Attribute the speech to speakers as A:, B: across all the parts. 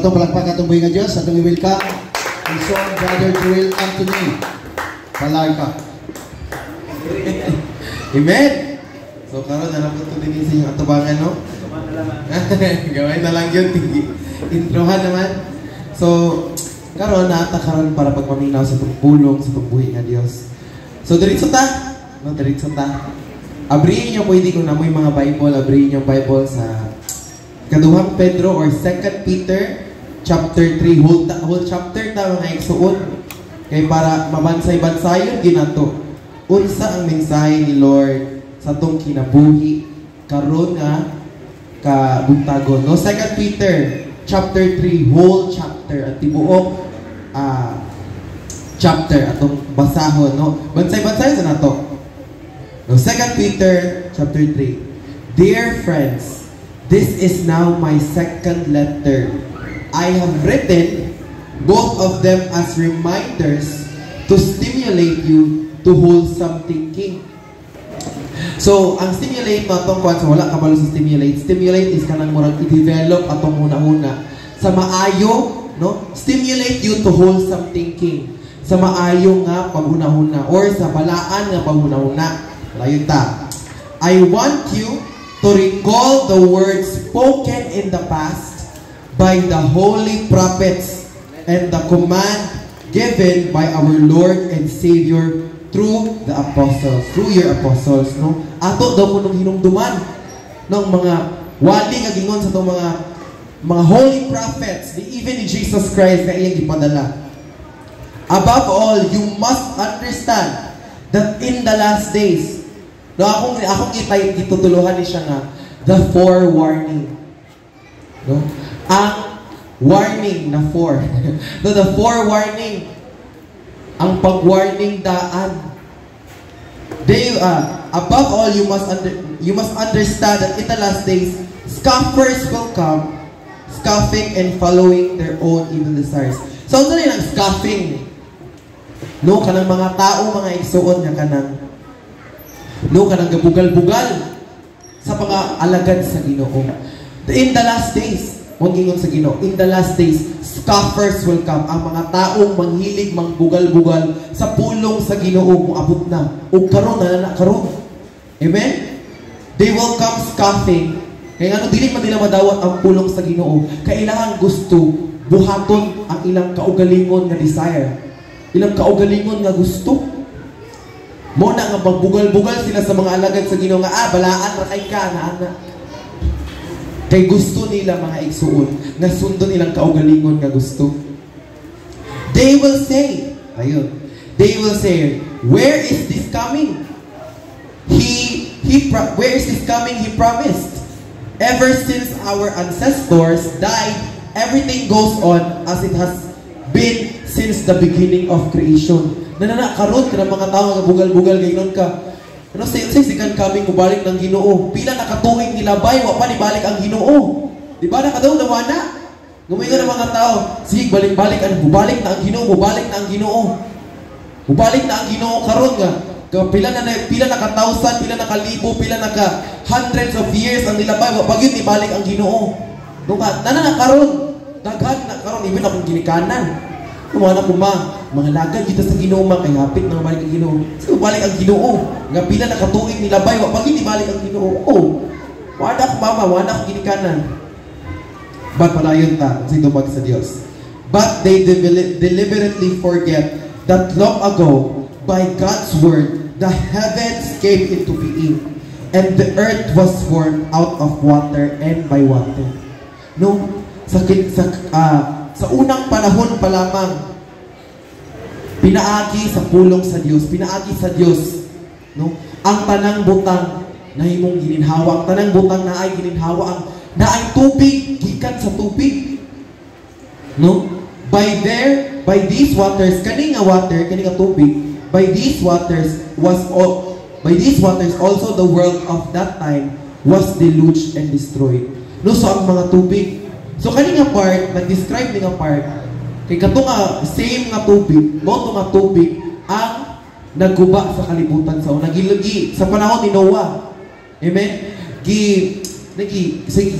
A: Ito palagpak atong buhay nga Diyos, atong i-welcome ang son, Brother Joel Anthony Palarca.
B: Amen! So karon na lang ito din sa inyong atubangan, no? Gawin na lang yun, introhan naman. So, karon karon para pagpaminaw sa itong pulong, sa itong buhay nga Diyos. So, diritso ta. No, diritso ta. Abrihin niyo, pwede kung namoy mga Bible, abrihin niyo Bible sa Kaduhang Pedro or 2 Peter chapter 3. Whole chapter ta mga igsuon. Kay para mabansay-bansayon ginato. Unsa ang mensahe ni Lord sa tong kinabuhi karon nga kabuntagon. No, 2 Peter chapter 3, whole chapter at tibuok chapter atong basahon, no. Bansay-bansay sa nato. No, 2 Peter chapter 3. Dear friends, this is now my second letter. I have written both of them as reminders to stimulate you to wholesome thinking. So, ang stimulate na itong kwan, so wala kabalo sa stimulate. Stimulate is kanang murag i-develop atong una-una. Sa maayo, no? Stimulate you to wholesome thinking. Sa maayo nga pag-una-una or sa balaan nga pag-una-una. Layon ta. I want you to recall the words spoken in the past by the holy prophets and the command given by our Lord and Savior through the apostles, through your apostles, no? Ato daw mo nung hinumduman ng mga wali nga gingon sa itong mga holy prophets, even ni Jesus Christ na iyang ipadala. Above all, you must understand that in the last days, no, akong itutuluhan ni siya nga, the forewarning. No? Ang warning na four. No, the forewarning. Ang pag-warning daan. Above all, you must understand that in the last days, scoffers will come, scoffing and following their own evil desires. So, ano rin ang scoffing? No, kanang mga tao, mga igsuon nga kanang gabugal-bugal sa mga alagad sa Ginoo. In the last days, huwag ingon sa Ginoo, in the last days, scoffers will come. Ang mga taong manghilig, mangbugal-bugal sa pulong sa Ginoo, muabot na. O karon na karon. Amen? They will come scoffing. Kaya dili man nila madawat ang pulong sa Ginoo. Kailangan gusto buhaton ang ilang kaugalingon nga desire. Ilang kaugalingon nga gusto. Mo na nga magbugal-bugal sila sa mga alagad sa Ginoo nga balaan ra kay ka na. Kay gusto nila mga igsuon nga sundon ilang kaugalingon nga gusto. They will say, ayun. They will say, where is this coming? Where is this coming? He promised. Ever since our ancestors died, everything goes on as it has been since the beginning of creation. Karon ka ng mga tao nga bugal-bugal gaynon ka. Ano say sikan kami mubalik ng Ginoo. Pila nakatuig nilabay wa pa ni balik ang Ginoo. Di ba nakadaw nawana? Gumayon ng mga tao, sige balik-balik bubalik na ang Ginoo, bubalik na ang Ginoo. Bubalik na ang Ginoo karon nga. Pila na ka thousand, pila na ka libo, pila na ka hundreds of years ang nilabay wa pa gyud ni balik ang Ginoo. Na karon. Daghan na karon ibig akong ginikanan. Kumana ko mga lagad dito sa Ginoo kay hapit na balik ang Ginoo. So balik ang Ginoo. Nga pila nakatuig nilabay wa pag hindi balik ang Ginoo. Wala ko wala ko ginikanan. But palayon ta sa tubag sa Dios. But they deliberately forget that long ago by God's word the heavens came into being and the earth was formed out of water and by water. No, sa unang panahon pa lamang, pinaagi sa pulong sa Diyos, pinaagi sa Diyos, no? Ang tanang butang na himong gininhawa, ang tanang butang na ay gininhawa, na ay tubig, gikan sa tubig. No? By these waters, kani nga water, kani nga tubig, by these waters also the world of that time was deluged and destroyed. No, so ang mga tubig. So kani nga part, nag-describe ni nga part, kay kato nga same nga tubig, mo nga tubig ang nagguba sa kalibutan sa nagilagi sa panahon ni Noah. Amen.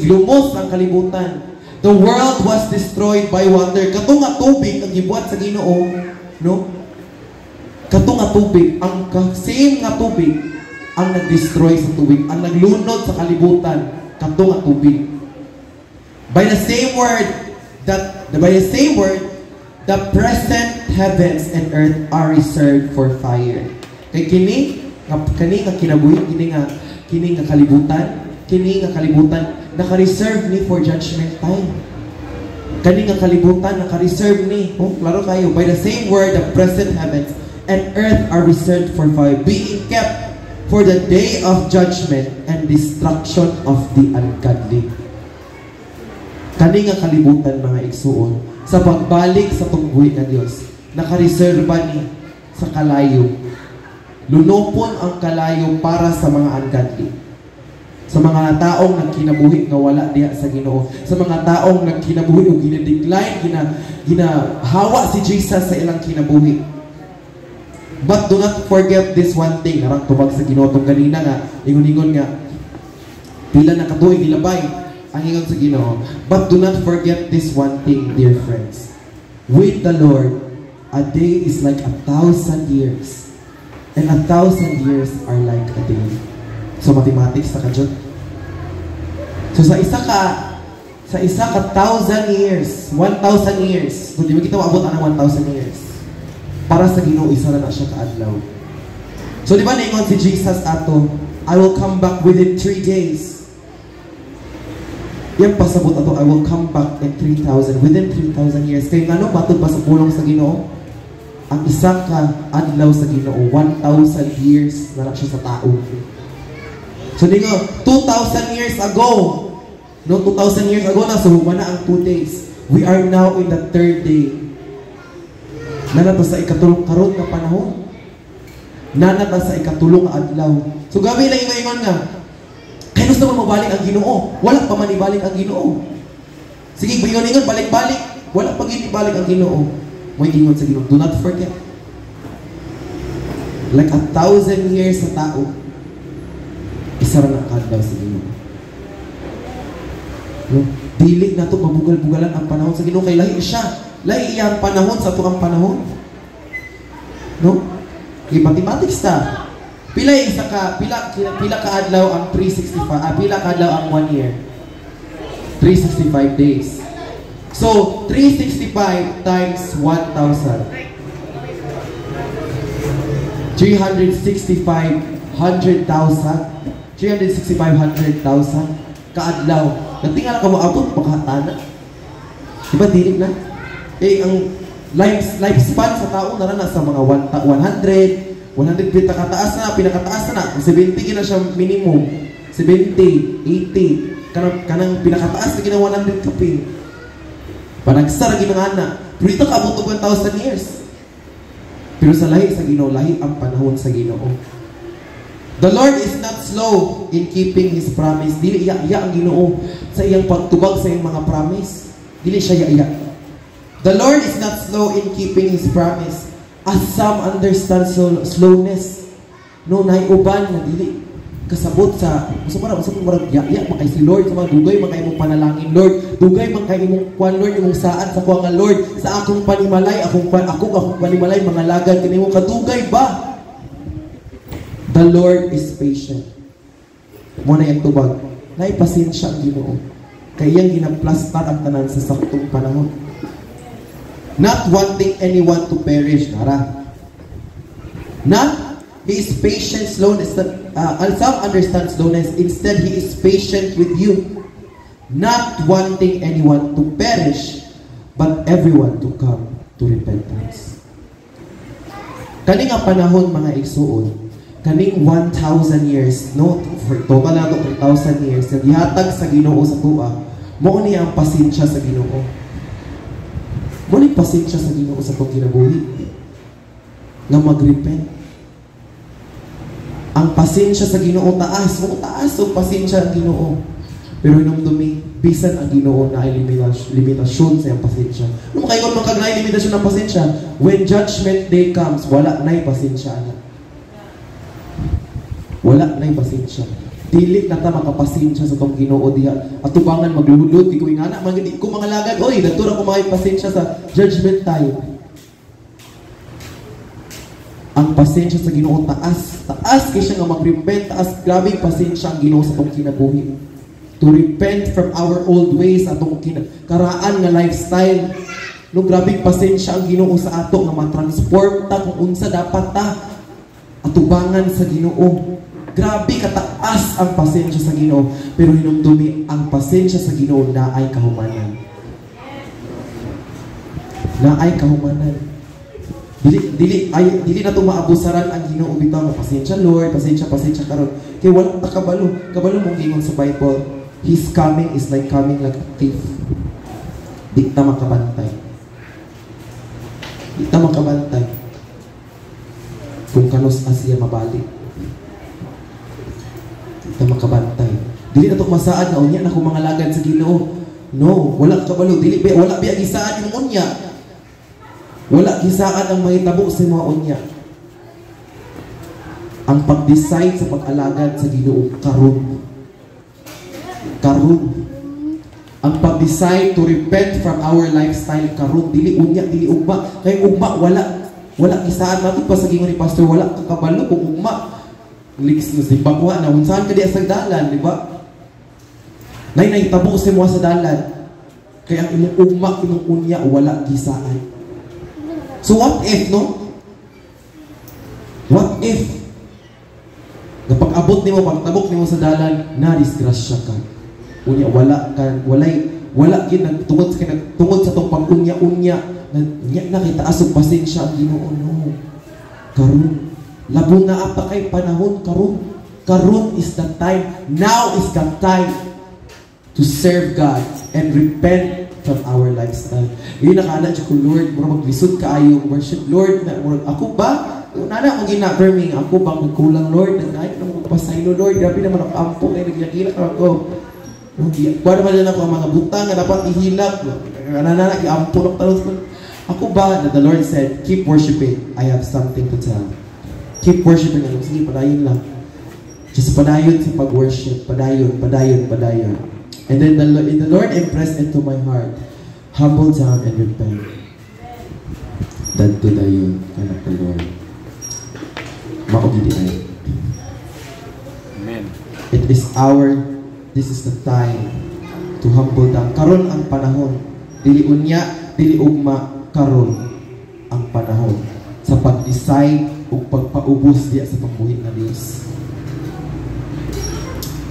B: Lumos ang kalibutan. The world was destroyed by water. Kato nga tubig ang gibuhat sa Ginoo, no? Kato nga tubig, ang same nga tubig ang nag-destroy sa tubig, ang naglunod sa kalibutan. Kato nga tubig. By the same word, the present heavens and earth are reserved for fire. Kay kini nga kinabuhi, kini nga kalibutan, naka-reserve ni for judgment time. Kani nga kalibutan, naka-reserve ni. Oh, klaro kayo. By the same word, the present heavens and earth are reserved for fire, being kept for the day of judgment and destruction of the ungodly. Kani nga kalibutan, mga igsuon, sa pagbalik sa tungguhi na Dios, naka-reserva ni sa kalayo. Lunopon ang kalayo para sa mga ungodly. Sa mga taong nagkinabuhi nga wala diha sa Ginoo, sa mga taong nagkinabuhi o ginadecline, ginahawa si Jesus sa ilang kinabuhi. But do not forget this one thing. Narang tubag sa Ginoo tong kanina nga, ingon-ingon nga, pila na katuig nilabay ang ingon sa Ginoo. But do not forget this one thing, dear friends. With the Lord, a day is like 1,000 years, and 1,000 years are like a day. So mathematics na kadyon. So sa isa ka 1,000 years, 1,000 years, kung di mo kita maabot ang 1,000 years, para sa Ginoo isa na siya kaadlaw. So di ba naingon si Jesus ato, I will come back within 3 days. Yan pasabot ato, I will come back in 3,000, within 3,000 years. Kaya nga matod pa sa pulong sa Ginoo, ang isa ka adlaw sa Ginoo, 1,000 years na siya sa tao. So di nga, 2,000 years ago, no, 2,000 years ago na, so humana ang 2 days. We are now in the 3rd day. Nanata sa ikatulong karon na panahon. Nanata sa ikatulong adlaw. So gabi lang ingon nga, kaya gusto mo mabalik ang Ginoo. Wala pa man ibalik ang Ginoo. Sige, ingon-ingon, balik-balik. Wala pa gini ibalik ang Ginoo. Mo ingon sa Ginoo, do not forget. Like 1,000 years sa tao, isa ra na kadlaw sa Ginoo. No? Dili na to mabugal-bugalan ang panahon sa Ginoo kay lahi siya. Lahi iyang panahon sa tuang panahon. No? Kay mathematics ta. Pila ka adlaw ang 365, pila ka adlaw ang 1 year. 365 days. So 365 times 1,000. 365 100,000. 365 100,000 kaadlaw. Natingala ka mo abot makatana. Diba dinig na? Ang lifespan sa tao na sa mga 100 kataas na, pinakataas na 70 gina siya minimum, 70, 80 kanang pinakataas na gina 100 kapin panagsara ginangana. Pero ito kaabot 1,000 years. Pero sa lahi sa Ginoo, lahi ang panahon sa Ginoo. The Lord is not slow in keeping His promise. Dili iya ang Ginoo sa iyang pagtubag sa iyang mga promise. Dili siya iya. The Lord is not slow in keeping His promise, as some understand slowness. No, naiuban na dili kasabot sa marag iya makay si Lord sa mga dugay makay imong panalangin, Lord. Dugay man kay imong kuan, Lord, imong saan sa kuan nga, Lord, sa akong panimalay, akong panimalay mga lagad kini mo kadugay ba? The Lord is patient. Mo na yung tubag. Naipasensya ang Ginoo. Kaya iyang ginaplastar ang tanan sa saktong panahon. Not wanting anyone to perish. Nara. Not, He is patient, slowness. Some understand slowness. Instead, He is patient with you. Not wanting anyone to perish, but everyone to come to repentance. Kaning ang panahon, mga igsuon, kaning 1,000 years, no? For total na ito, 3,000 years, na gihatag sa Ginoo sa tuwa, mo ni ang pasensya sa Ginoo. Mo ni pasensya sa Ginoo sa itong kinabuhi. Nga mag-repent. Ang pasensya sa Ginoo taas. Mo taas ang pasensya ang Ginoo. Pero nung dumi, bisan ang Ginoo na ay limitasyon sa iyang pasensya. Nung kayo man kag-na limitasyon ng pasensya, when judgment day comes, wala na'y pasensya na. Wala na'y pasensya. dili na ta makapasensya sa tong Ginoo diha. At tubangan maglulod di ko ingana magdi ko mga lagad oy dagtura ko may pasensya sa judgment time. Ang pasensya sa Ginoo taas kay siya nga mag-repent, taas grabe pasensya ang Ginoo sa tong kinabuhi. To repent from our old ways atong karaan nga lifestyle. No grabe pasensya ang Ginoo sa ato nga ma-transform ta kung unsa dapat ta atubangan sa Ginoo. Grabe kataas ang pasensya sa Ginoo, pero hinumdumi ang pasensya sa Ginoo na ay kahumanan. Na ay kahumanan. Dili na ito maabusaran ang Ginoo bitaw nga pasensya Lord, pasensya karon. Kay wala ta kabalo mong gingon sa Bible. His coming is like coming like a thief. Di ta makabantay. Kung kanos siya mabalik. Ito makabantay. Dili na ito masaad na unya na kung mga lagad sa Ginoo. No, wala kabalo. Wala biya gisaan yung unya. Wala gisaan ang mahitabo sa mga unya. Ang pag-decide sa pag-alagad sa Ginoo karon. Ang pag-decide to repent from our lifestyle karon. Dili unya, dili ugma. Kay ugma wala gisaan natin pa sa gingon ni Pastor. Wala kakabalo kung ugma. Liks na si Bakwa na unsahan ka di sa dalan, di ba? Nay tabo si mo sa dalan. Kaya ang imong ugma, imong unya, wala gisaan. So what if, no? What if? Napag-abot nimo, pagtabok nimo sa dalan, na-disgrasya ka. Unya, wala tungod sa tong pag-unya-unya, nakita asog pasensya ang Ginoo, no? Karon. Labo na apa kay panahon karon is the time. Now is the time to serve God and repent from our lifestyle. Yun nakala ko Lord, mura maglisod kaayo worship Lord na ako ba? Nana mo gina-affirming ako ba magkulang Lord? Nagay nang magpasaylo Lord, grabe naman ako ampo kay nagyakila ako. Kuha naman ako ang mga butang na dapat ihilak. Nana ampo ng talos ko. Ako ba? The Lord said, keep worshiping. I have something to tell. Keep worshiping. Sige, padayon lang. Just padayon sa pag-worship. Padayon. And then the Lord impressed into my heart, humble down and repent. Dadto dayon, anak ng Lord. Maugidi ay.
C: Amen.
B: This is the time to humble down. Karon ang panahon. Dili unya, dili ugma, karon ang panahon sa pag-decide o pagpaubos diya sa pagbuhi ng Diyos.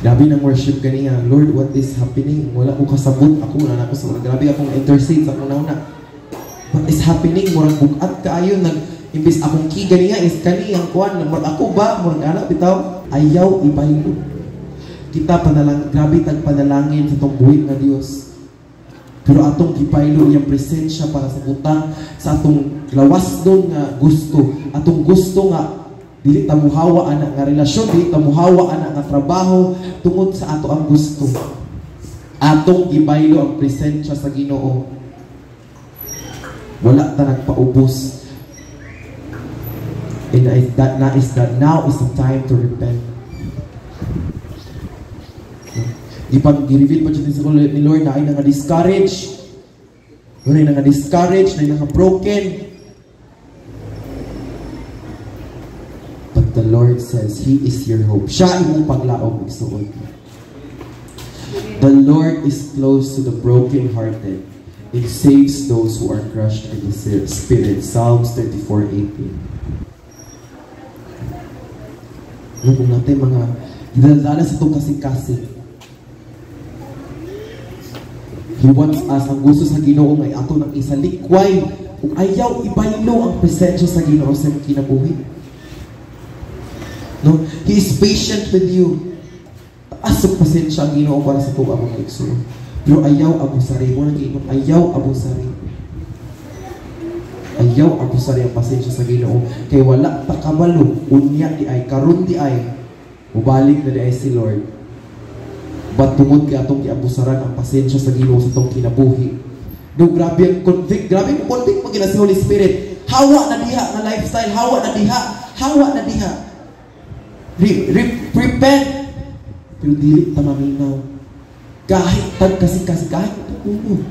B: Grabe ng worship kaniya, Lord, what is happening? Wala ko kasabot. Ako na ako sa grabe akong intercede sa akong nauna. What is happening? Murang bukat kaayo. Imbis akong kiga niya is kaniyang kuwan. Ako ba? Murang anak bitaw. Ayaw ibaylo. Kita grabe tagpanalangin sa itong buhi ng Diyos. Pero atong gibaylo iyang presensya para sa butang sa atong lawas doon nga gusto. Atong gusto nga dili ta muhawa ana nga relasyon, dili ta muhawa ana nga trabaho tungod sa ato ang gusto. Atong gibaylo ang presensya sa Ginoo. Wala ta nagpaubos. And now is the time to repent. Ipag-reveal pa dyan sa ni Lord na ay nanga-discourage. Ay nanga-discourage, ay nanga-broken. But the Lord says, He is your hope. Siya imong paglaog igsuon. The Lord is close to the broken-hearted. It saves those who are crushed in the spirit. Psalms 34:18. Ano kung natin mga dinadala sa itong kasing-kasing. He wants us, ang gusto sa Ginoo ay ato ng isa likway kung ayaw ibaylo ang presensya sa Ginoo sa kinabuhi. No? He is patient with you. Taas ang pasensya ang Ginoo para sa tuwa mong igsoon. Pero ayaw abusari mo nang Ginoo, ayaw abusari. Ayaw abusari ang pasensya sa Ginoo kay wala ta kabalo unya di ay karon di ay mubalik na di ay si Lord. But tungod kay atong giabusaran ang pasensya sa Ginoo sa tong kinabuhi. No, grabe ang convict mo gina si Holy Spirit. Hawa na diha na lifestyle, hawa na diha. Repent pero dili ta maminaw. Kahit tag kasi kahit tutulo.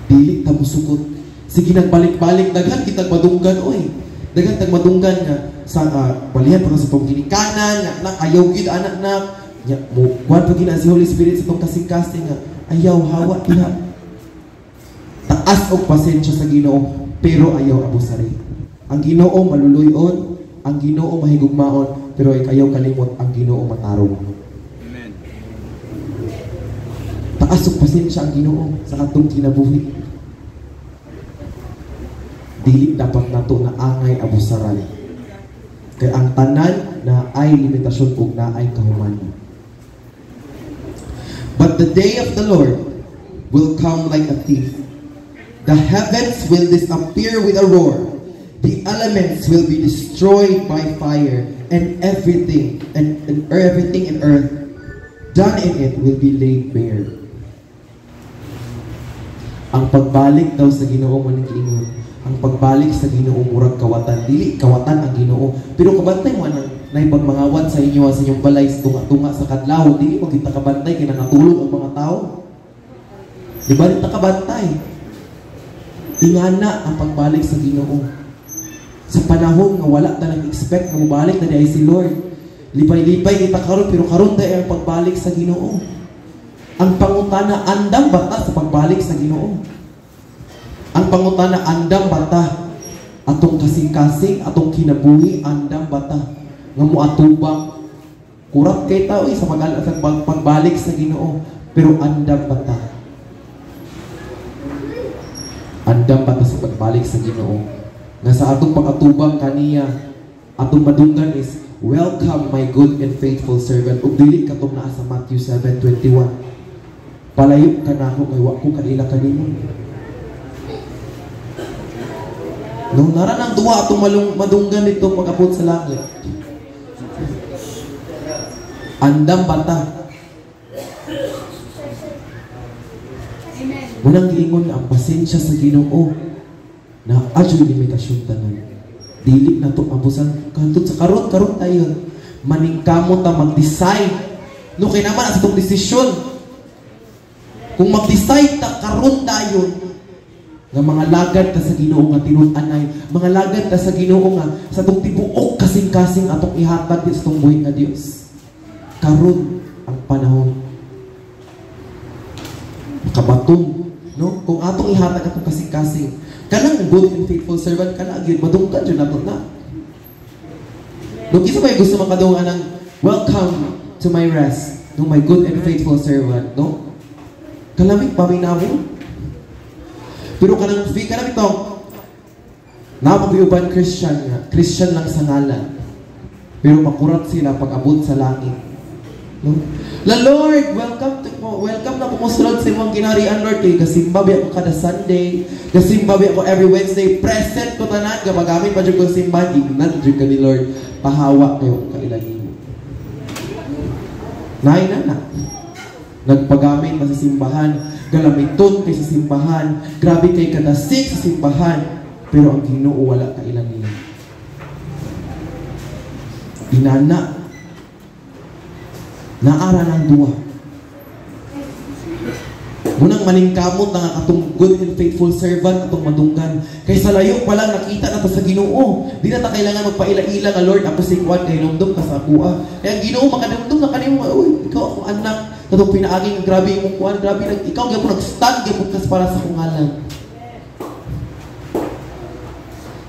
B: Dili ta musukot. Sige nagbalik-balik daghan kitag madunggan oy. Daghan tag madunggan nga sa balihan pa sa tong ginikanan nga anak ayaw gid anak na nya mo kuan pa gina si Holy Spirit sa tong kasing-kasing nga ayaw hawa diha. Taas og pasensya sa Ginoo pero ayaw abusari. Ang Ginoo maluluyon, ang Ginoo mahigugmaon, pero ayaw kalimot ang Ginoo matarong.
C: Amen.
B: Taas og pasensya ang Ginoo sa atong kinabuhi. Dili dapat nato na angay abusaran. Kay ang tanan na ay limitasyon ug na ay kahuman. But the day of the Lord will come like a thief. The heavens will disappear with a roar. The elements will be destroyed by fire, and everything in earth done in it will be laid bare. Ang pagbalik daw sa Ginoo man giingon. Ang pagbalik sa Ginoo murag kawatan, dili kawatan ang Ginoo. Pero kabantay mo nang naipagmangawat sa inyo sa inyong balay tunga-tunga sa kadlaw, dili mo kita kabantay kay nangatulog ang mga tao. Di ba kita kabantay? Ingana ang pagbalik sa Ginoo. Sa panahon nga wala ta nag-expect na mabalik na diay si Lord. Lipay-lipay kita karon pero karon dai ang pagbalik sa Ginoo. Ang pangutana andam bata sa pagbalik sa Ginoo. Ang pangutana andam bata atong kasing-kasing atong kinabuhi andam bata nga moatubang kurat kay tao sa pagbalik sa Ginoo pero andam bata. Andam bata sa pagbalik sa Ginoo. Nga sa atong pag-atubang kaniya, atong madunggan is, welcome my good and faithful servant. Ug dili katong naa sa Matthew 7:21. Palayo ka na ako kay wa ko kanila kanimo. No, nara nang duwa atong madunggan dito pag-abot sa langit. Andam bata. Munang giingon ang pasensya sa Ginoo na adyo limitasyon tanan. Dili na to abusan kantud sa karon tayo. Maningkamot ta mag-decide. No kay naman sa tong desisyon. Kung mag-decide ta karon dayon nga mga lagad ta sa Ginoo nga tinud-anay, mga lagad ta sa Ginoo nga sa tong tibuok kasing-kasing atong ihatag sa tong buhi nga Dios. Karon ang panahon. Kabaton, no? Kung atong ihatag atong kasing-kasing, kanang good and faithful servant kana gyud madunggan jud nato na. No kisa may gusto makadungan ng welcome to my rest, no my good and faithful servant, no? Kalamig paminawon. Pero kanang kanang ito napag-iuban Christian lang sa ngalan. Pero makurat sila pag-abot sa langit. No? La Lord, welcome na pumusulod sa imong ginharian, Lord. Kay kasimba biya ko kada Sunday, kasimba biya ko every Wednesday, present ko tanan, gabagamit pa dyan ko simba, ignan dyan ka ni Lord, pahawa kayo kailangin. Na. Nagpagamit pa sa simbahan, galamiton kay sa simbahan, grabe kay kadasik sa simbahan, pero ang Ginoo wala kailangin. Inana, naara ng duwa. Munang maningkamot na atong good and faithful servant atong madunggan. Kay sa layo pa lang nakita na ta sa Ginoo. Di na ta kailangan magpaila-ila nga Lord ako si Juan kay lumdum ka sa kuha. Kaya ang Ginoo makadumdum na kanimo, uy, ikaw akong anak. Katong pinaaging grabe imong kuan, grabe ikaw gyapon nag-stand gyapon kas para sa akong ngalan.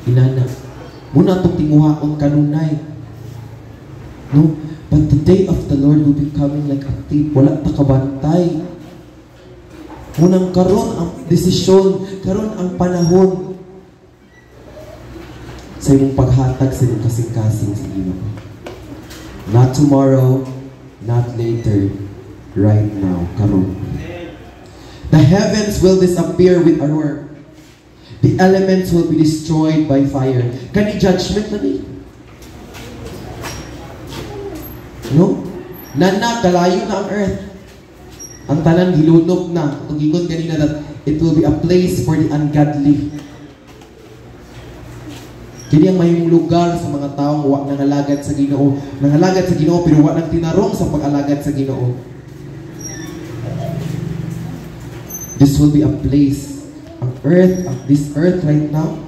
B: Inana. Muna atong tinguhaon kanunay. No? But the day of the Lord will be coming like a thief. Wala ta kabantay. Munang karon ang desisyon, karon ang panahon sa imong paghatag sa imong kasing-kasing sa Ginoo. Not tomorrow, not later, right now, karon. The heavens will disappear with our work. The elements will be destroyed by fire. Kani judgment na ni? No? Nana, kalayo na ang earth. Ang tanan gilunog na. Itong gigon kanina that it will be a place for the ungodly. Kini ang mayong lugar sa mga taong wa nangalagad sa Ginoo. Nangalagad sa Ginoo pero wa nagtinarong sa pag-alagad sa Ginoo. This will be a place. This earth right now,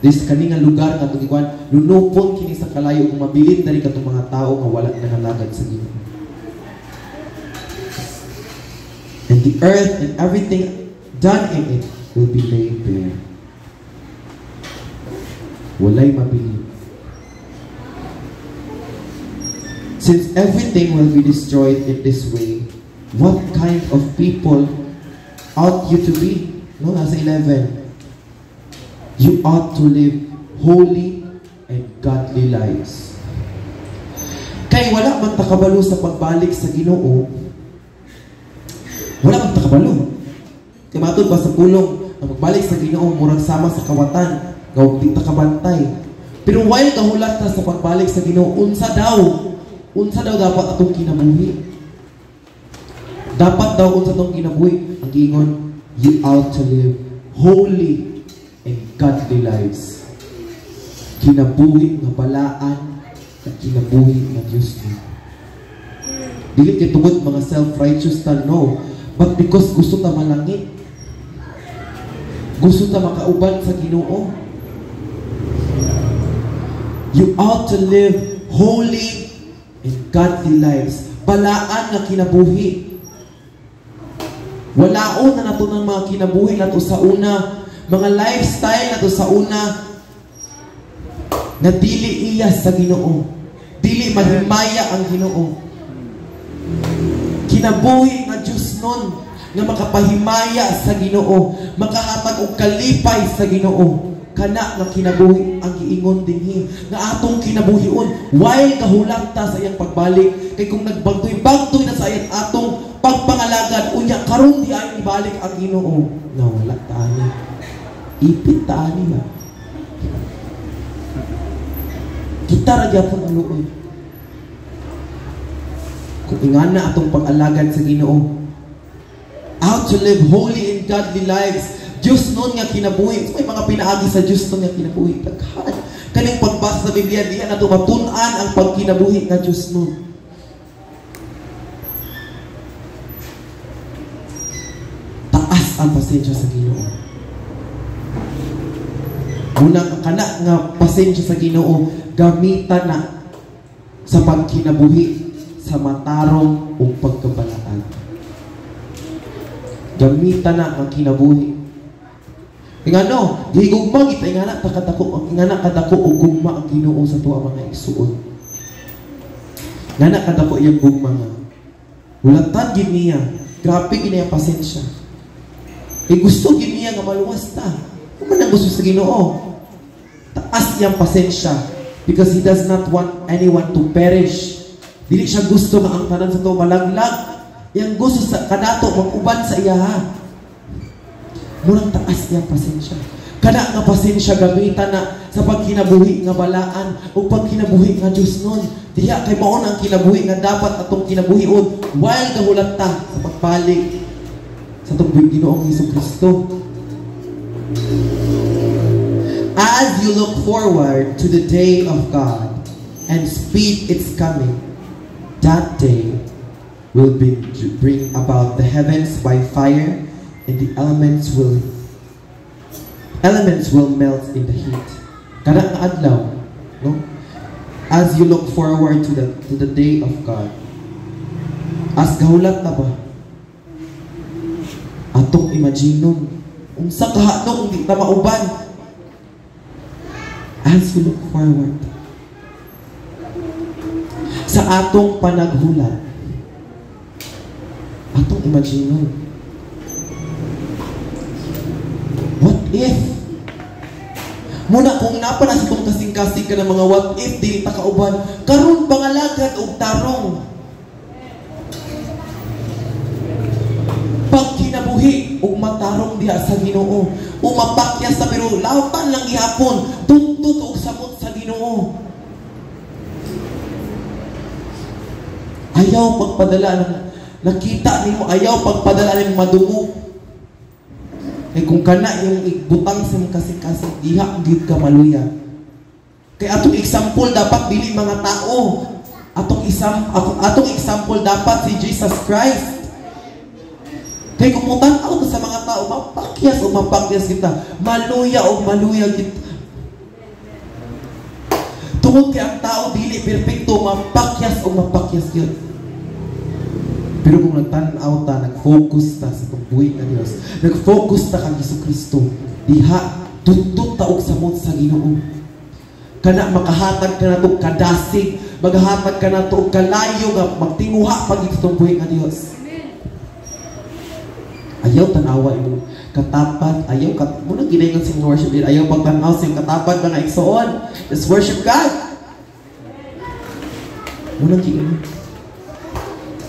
B: this kaninga lugar nga tugikuan, lunupon kini sa kalayo kung mabilin dali katong mga tao nga wala nangalagad sa Ginoo. And the earth and everything done in it will be laid bare. Walay mabilin. Since everything will be destroyed in this way, what kind of people ought you to be? No, nasa 11. You ought to live holy and godly lives. Kay wala man takabalo sa pagbalik sa Ginoo. Wala man takabalo. Kay matod ba sa pulong, ang pagbalik sa Ginoo murag sama sa kawatan, gaw di takabantay. Pero while kahulat na sa pagbalik sa Ginoo, unsa daw dapat atong kinabuhi. Dapat daw unsa atong kinabuhi. Ang giingon, you ought to live holy and godly lives. Kinabuhi nga balaan at kinabuhi nga Diyos mo. Dili kay tungod mga self-righteous ta, no. But because gusto ta malangit. Gusto ta makauban sa Ginoo. You ought to live holy and godly lives. Balaan nga kinabuhi. Walaon na nato ng mga kinabuhi nato sa una, mga lifestyle nato sa una, na dili iyas sa Ginoo, dili mahimaya ang Ginoo. Kinabuhi nga Diyos nun nga makapahimaya sa Ginoo, makahatag og kalipay sa Ginoo. Kana nga kinabuhi ang giingon dinhi nga atong kinabuhion while kahulat ta sa iyang pagbalik. Kay kung nagbagtoy na sa iyang atong pagpangalagad, unya karon di ay ibalik ang Ginoo. Nawala tani. Ipit tani ba? Kita ra gyapon ang luoy. Kung ingana atong pag-alagad sa Ginoo, how to live holy and godly lives. Diyos nun nga kinabuhi. May mga pinaagi sa Diyos nun nga kinabuhi. Kaning pagbasa sa Biblia, diyan na ito matunan ang pagkinabuhi nga Diyos nun. Taas ang pasensya sa Ginoo. Unang kana nga pasensya sa Ginoo, gamitan na sa pagkinabuhi sa matarong o pagkabalaan. Gamitan na ang kinabuhi. Ingano, gigugma kita ingana kadako og gugma ang Ginoo sa tuwa mga igsuon. Ngana kadako iyang gugma nga. Ulatan gid niya, grabe gid niya pasensya. Gusto gid niya nga maluwas ta. Kung man ang gusto sa Ginoo, taas iyang pasensya because He does not want anyone to perish. Dili siya gusto nga ang tanan sa tuwa malaglag. Iyang gusto sa kadato mag-uban sa iya ha. Murang taas niyang pasensya. Kada nga pasensya gamitan na sa pagkinabuhi nga balaan o pagkinabuhi nga Diyos nun. Diya kay maon ang kinabuhi nga dapat atong kinabuhion while kahulat ta sa pagbalik sa itong Ginoong Jesucristo. As you look forward to the day of God and speed its coming, that day will bring about the heavens by fire, and the elements will melt in the heat. Kada nga adlaw, no? As you look forward to the day of God, as gahulat na ba? Atong imaginon, unsa kahatong di ta mauban. As you look forward sa atong panaghulat, atong imaginon. What if? Muna kung napanas itong kasing-kasing ka ng mga what if, di ta kauban, karon pangalagad og tarong. Pag kinabuhi og matarong diha sa Ginoo, umapakya sa pero lautan lang gihapon, tuntut og samot sa Ginoo. Ayaw pagpadala ng nakita nimo, ayaw pagpadala ng madungo. Eh kung kana yung igbutang sa mga kasing-kasing, diha gid ka maluya. Kay atong example dapat dili mga tao. Atong example dapat si Jesus Christ. Kay kung mutanaw sa mga tao, mapakyas kita. Maluya kita. Tungod kay ang tao dili perfecto, mapakyas yun. Pero kung nagtanaw ta, nag-focus ta sa pagbuhay ng Diyos, nag-focus ta kang Jesucristo, diha, tutut ta og samot sa Ginoo. Kana makahatag ka na ito kadasig, maghatag ka na ito kalayo, magtinguha pag itong buhay ng Diyos. Ayaw tanawa mo katapat, ayaw mo nang ginayon sa worship, ayaw pagtanaw sa katapat mga igsoon. Let's worship God. Mo nang ginayon.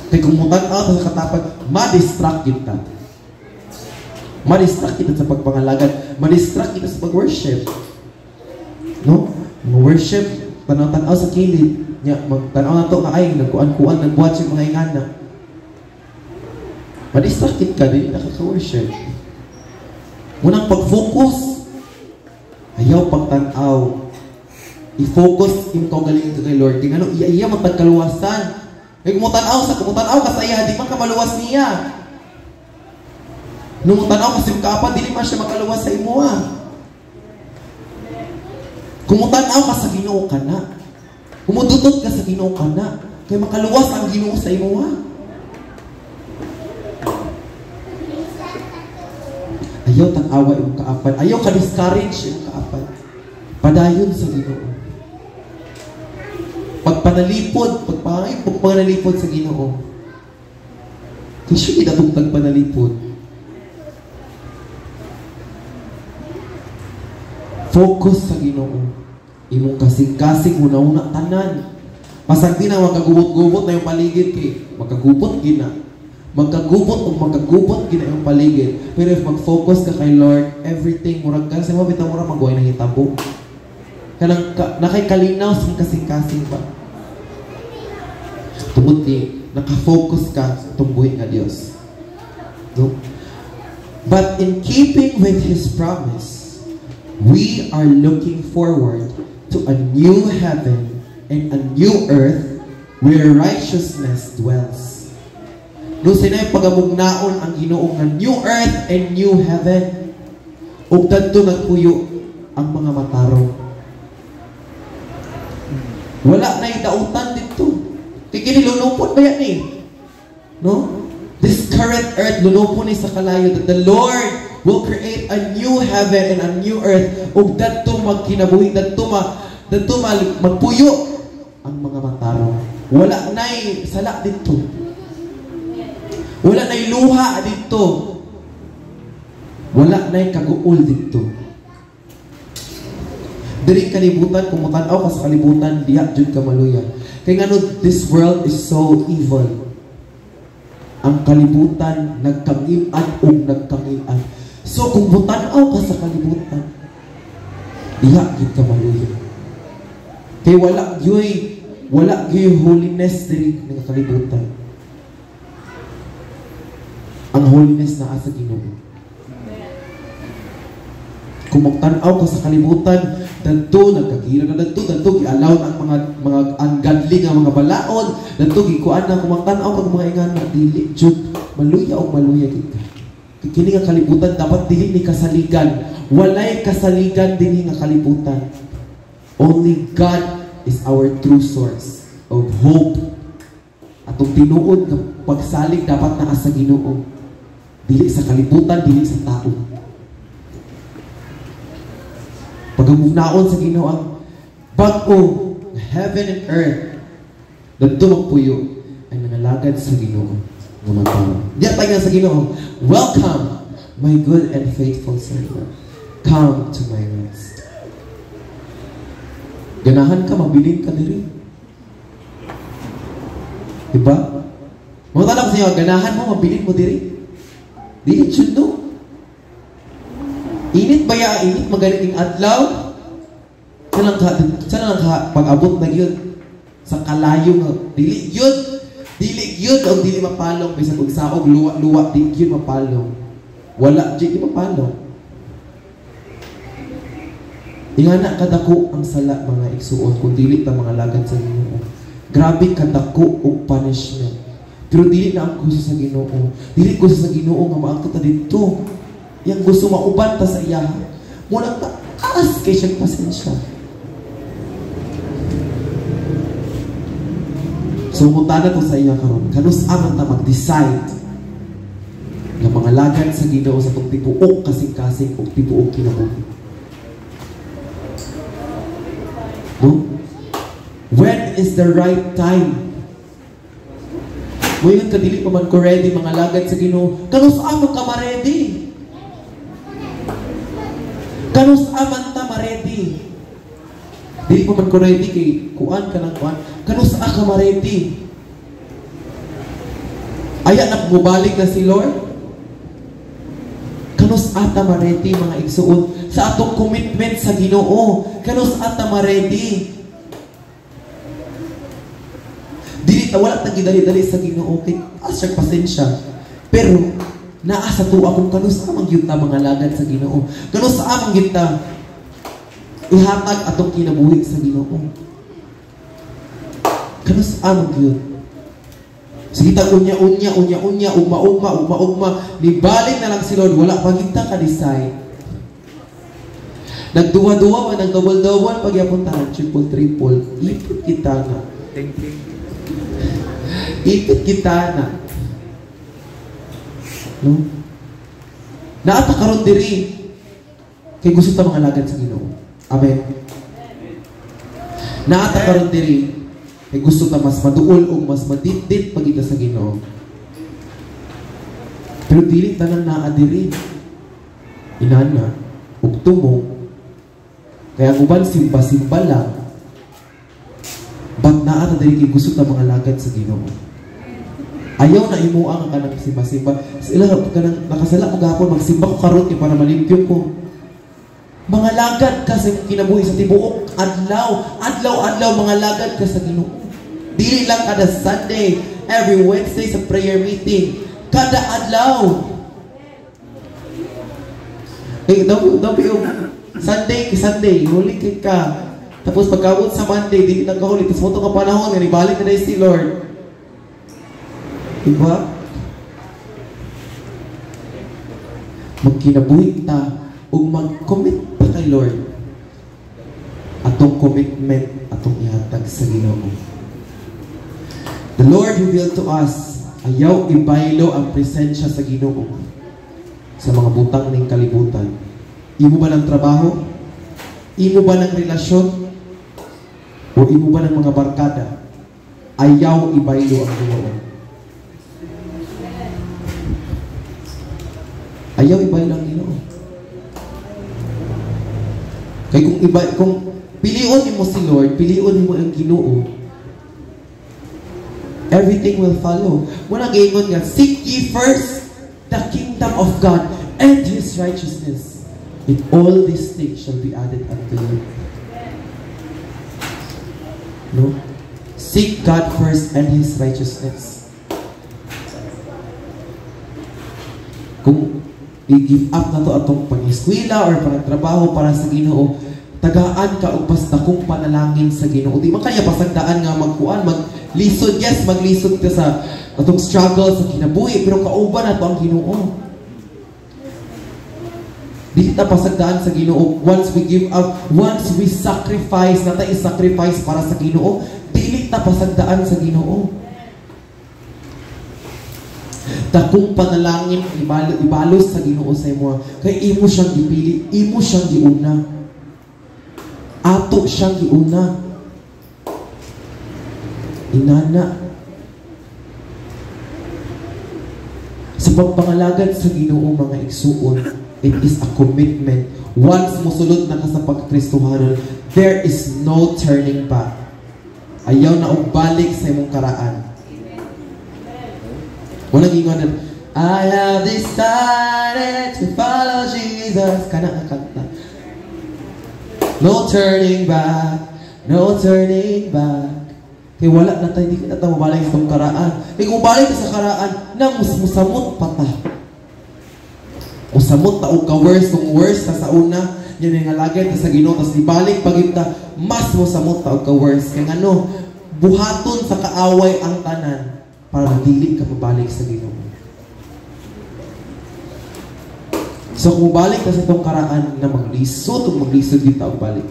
B: Kaya kung mutanaw sa katapat, ma-distract kita. Ma-distract kita sa pagpangalagad, ma-distract kita sa pag-worship. No? Worship, tanaw-tanaw sa kilid. Magtanaw na ito nga ay, nagkuan-kuan, nagbuhat siya mga ingana. Ma-distracted ka, din nakaka-worship. Munang pag-focus, ayaw pagtanaw. I-focus yung kaugalingan ka kay Lord. Tingnan ano, iya matagkaluwasan. Eh, kumutanaw ka sa iya, di man ka maluwas niya. Nung mutanaw ka sa kapan, di man siya makaluwas sa imo. Kumutanaw ka sa Ginoo ka na. Kumudutot ka sa Ginoo ka na. Kaya makaluwas ang Ginoo sa imo. Ayaw tanawa yung kaapan. Ayaw ka-discourage yung kaapan. Padayon sa Ginoo. Pagpanalipod sa Ginoo. Kasi kinatugtag panalipod. Focus sa Ginoo. Imong kasing-kasing una-una tanan. Pasagdi na magkagubot-gubot na yung paligid kay magkagubot gina. Magkagubot gina yung paligid. Pero if mag-focus ka kay Lord, everything murag ka sa mga bitang murag magawin ng hitabo. Kanang nakaikalinaw sa kasing-kasing ba? Tungod kay naka-focus ka sa tumbuhin nga Diyos. No? But in keeping with His promise, we are looking forward to a new heaven and a new earth where righteousness dwells. No, sinay pagamugnaon ang Ginoo nga new earth and new heaven. Ug kadto nagpuyo ang mga matarong. Wala na'y dautan dito. Kaya kinilunupon ba yan eh? No? This current earth, lunupon ni sa kalayo that the Lord will create a new heaven and a new earth. Ug dadto magkinabuhi, dadto magpuyo ang mga matarong. Wala na'y sala dito. Wala na'y luha dito. Wala na'y kaguol dito. Diri kalibutan, kung matanaw ka sa kalibutan, diha jud ka maluya. Kaya nga no, this world is so evil. Ang kalibutan, nagkangim-an o nagkangim-an. So, kung matanaw ka sa kalibutan, diha jud ka maluya. Kaya wala yoy holiness diri ng kalibutan. Ang holiness na asa Ginoo. Kung magtanaw ka sa kalibutan, dadto nagkakira na dadto gialaw ang mga ungodly nga mga balaod, dadto gikuan na kung magtanaw ka mga ingana dili jud maluya o maluya kita. Kini nga kalibutan dapat dili ni kasaligan. Walay kasaligan dinhi nga kalibutan. Only God is our true source of hope. Atong tinuod nga pagsalig dapat naa sa Ginoo. Dili sa kalibutan, dili sa tao. Pagmugnaon sa Ginoo ang bag-o heaven and earth dadto magpuyo ay nangalagad sa Ginoo nga matao. Diya tayo sa Ginoo. Welcome, my good and faithful servant. Come to my rest. Ganahan ka, mabilin ka diri. Diba? Mga tanong sa iyo, ganahan mo, mabilin mo diri. Dili jud no. Init ba ya? Init magalit yung adlaw? Saan lang ka pag-abot na yun? Sa kalayo nga. Dili yun o dili mapalong. Bisa kung saog, luwa, di yun mapalong. Wala, di mapalong. Ingana kadako ang sala mga igsuon kung dili ta mga lagad sa Ginoo. Grabe kadako og punishment. Pero dili na ang gusto sa Ginoo. Dili gusto sa Ginoo nga maangkot ta didto. Yang gusto mauban ta sa iya. Muna taas kay siyang pasensya. So mutana ko sa iya karon. Kanus aman ta mag-decide nga mga lagad sa Ginoo sa tong tibuok kasing-kasing o tibuok kinabuhi. No? When is the right time? Ngayon kadili pa man ko ready mga lagad sa Ginoo. Kanus aman ka ma-ready? Kanus aman ta ma-ready? Dili pa man ko ready kay kuan ka ng kuan. Kanus ka ma-ready? Aya na bumalik na si Lord? Kanus ata ma-ready mga igsuon sa atong commitment sa Ginoo. Kanus ata ma-ready? Dili ta wala ta gidali-dali sa Ginoo kay asya pasensya. Pero naa sa tuwa kung kanus amang gyud ta mga lagad sa Ginoo. Kanus amang gyud ta ihatag atong kinabuhi sa Ginoo. Kanus amang gyud. Sige ta unya-unya, ugma-ugma, nibalik na lang si Lord, wala pa kita ka-decide. Nagduwa-duwa, nagdouble-double, pagyapon tahan, triple-triple, ipit kita na. Ipit kita na. No? Naata karon diri, kay gusto ta mga lagad sa Ginoo. Amen. Naata karon diri, kay gusto ta mas maduol o mas madit-dit pagita sa Ginoo. Pero dili tanan naa diri. Inana ug tumong kaya uban simba-simba lang. But naa ta diri kay gusto ta mga lagad sa Ginoo. Ayaw na imo ang kanang simba-simba. Sila kanang nakasala og gapon magsimba ko karon kay para malimpyo ko. Mga lagad ka sa kinabuhi sa tibuok adlaw mga lagad ka sa Ginoo. Dili lang kada Sunday, every Wednesday sa prayer meeting. Kada adlaw. Dabi yung Sunday, huli ka. Tapos pagkawot sa Monday, dili lang kahuli. Tapos mo ito ka panahon, ibalik na si Lord. Diba? Magkinabuhi ta o mag-commit pa kay Lord. Atong commitment, atong ihatag sa Ginoo. The Lord revealed to us, ayaw ibaylo ang presensya sa Ginoo sa mga butang ng kalibutan. Imo ba ng trabaho? Imo ba ng relasyon? O imo ba ng mga barkada? Ayaw ibaylo ang Ginoo. Ayaw ibaylo ang Ginoo. Kaya kung pilion mo si Lord, pilion mo ang Ginoo, everything will follow. Muna gayon nga, seek ye first the kingdom of God and His righteousness, and all these things shall be added unto you. No? Seek God first and His righteousness. Kung i-give up na to atong pang-eskwela or pang-trabaho para sa Ginoo, tagaan ka o basta kung panalangin sa Ginoo. Di man kaya pasagdaan nga magkuan, maglisod. Yes, maglisod ka sa atong struggle sa kinabuhi, pero kauban na to ang Ginoo. Di kita pasagdaan sa Ginoo. Once we give up, once we sacrifice, na tayo sacrifice para sa Ginoo, di kita pasagdaan sa Ginoo. Dakong panalangin, ibalos sa Ginoo sa imo. Kay imo siyang ipili, imo siyang giuna. Ato siyang giuna. Inana. Sa pagpangalagad sa Ginoo mga igsuon, it is a commitment. Once musulod na ka sa pagkristohanon, there is no turning back. Ayaw na ugbalik sa imong karaan. Walang ingon, I have decided to follow Jesus. Kana ang kanta. No turning back, no turning back. Kaya wala na tayo, hindi na tayo mabalik sa itong karaan. Kaya kung balik sa karaan, na musamot pa ta. Musamot ta o ka-worse, kung worse ta sa una, Yan nga lagi ta sa Ginoo tas ibalik pagita mas mo samot ta og ka worse kay ngano buhaton sa kaaway ang tanan para dili ka mabalik sa Ginoo. So kung balik ka sa itong karaan na maglisod o maglisod kita o balik.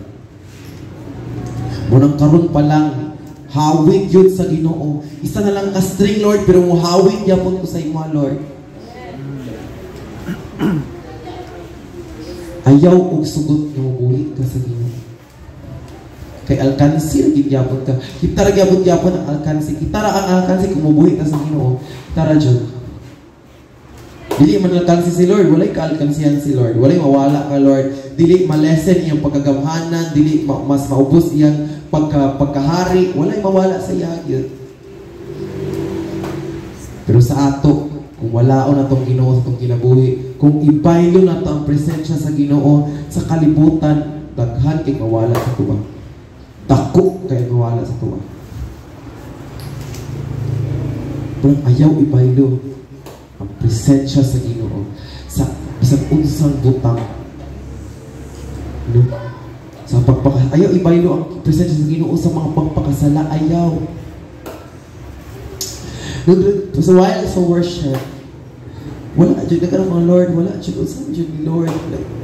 B: Munang karon pa lang, hawid yun sa Ginoo. Isa na lang ka-string, Lord, pero mo hawid yapon ko sa imo, Lord. Ayaw og sugot na mabuhi ka sa Ginoo. Kay alkansi na gigyapon ka. Kita ra gyapon ang alkansi. Kita ra ang alkansi kung mabuhi ka sa Ginoo. Kita ra jud. Dili man alkansi si Lord, walay kaalkansihan si Lord. Walay mawala ka, Lord. Dili malesen iyang pagkagamhanan, dili mas maubos iyang pagkahari, walay mawala sa iya gyud. Pero sa ato, kung walaon na itong Ginoo sa itong kinabuhi, kung ibaylo na ito ang presensya sa Ginoo sa kalibutan, daghan kay mawala sa tuwa. Dako kay mawala sa tuwa. Pero ayaw ibaylo ang presensya sa Ginoo sa isang unsang butang. No? Sa ayaw ibaylo ang presensya sa Ginoo sa mga pagpakasala. Ayaw. No, so while sa worship, wala dyan na ka ng mga Lord, wala dyan usang dyan ni Lord.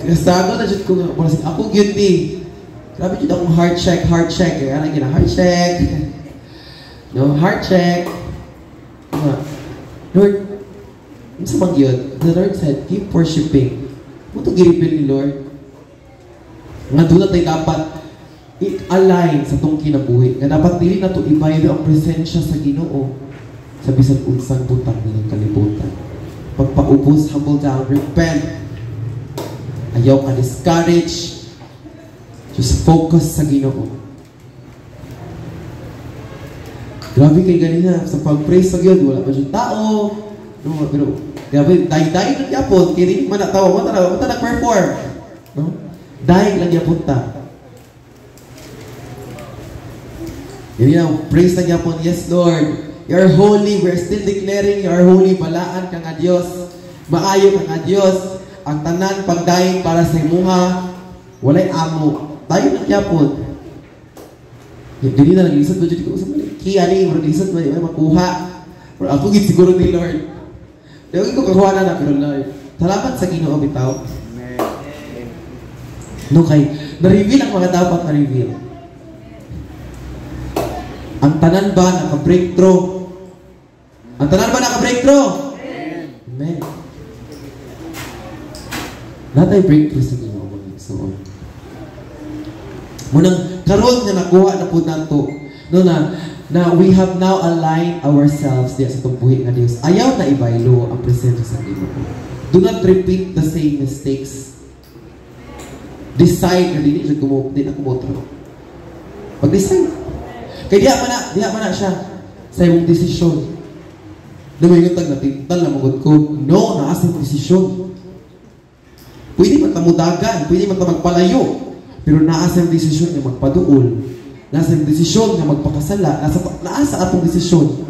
B: Kasago na dyan ko nga, ako guilty. Grabe dyan akong heart check. Kaya ano gina, heart check. No, heart check. Lord, sa magyod, the Lord said, keep worshiping. Ito giripin ni Lord. Nga doon na tayo dapat i-align sa itong kinabuhi. Nga dapat dili na ito ibaylo ang presensya sa Ginoo sa bisan unsang butang nilang kalibutan. Pagpaubos, humble down, repent. Ayaw ka discourage. Just focus sa Ginoo. Grabe kay ganina sa pag-praise sa Giyod, wala pa siyang tao. No, pero grabe, dahi-dahi lang yapon, kaya hindi man natawa, wala nag-perform. No? Dahi lang yapon ta. Yan yung praise lang yapon, yes Lord, you're holy, we're still declaring you're holy, balaan ka nga Diyos, maayo ka nga Diyos, ang tanan pagdahin para sa imuha, walay amo, dahi lang yapon. Hindi na nag-ilisod mo dyan ko sa mali. Kaya ni, mag-ilisod mo, may makuha. Pero ako git siguro ni Lord. Yung ko kakuha na pero Lord. Salamat sa Ginoo bitaw. No, kay na-reveal ang mga dapat na-reveal. Ang tanan ba naka-breakthrough? Ang tanan ba naka-breakthrough? Amen. Lahat ay breakthrough sa Ginoo. So, munang karon nga nakuha na po nato no na we have now aligned ourselves diya sa itong buhi nga Diyos. Ayaw na ibaylo ang presensya sa Ginoo. Do not repeat the same mistakes. Decide na dili na kumotro. Pag-decide. Kaya diya man na siya sa imong desisyon. Lumayot ang natintal na magod ko. No, naasa yung desisyon. Pwede man tamudagan, pwede man magpalayo. Pero naasa yung desisyon na magpaduol. Nasa yung desisyon na magpakasala. Naasa atong desisyon.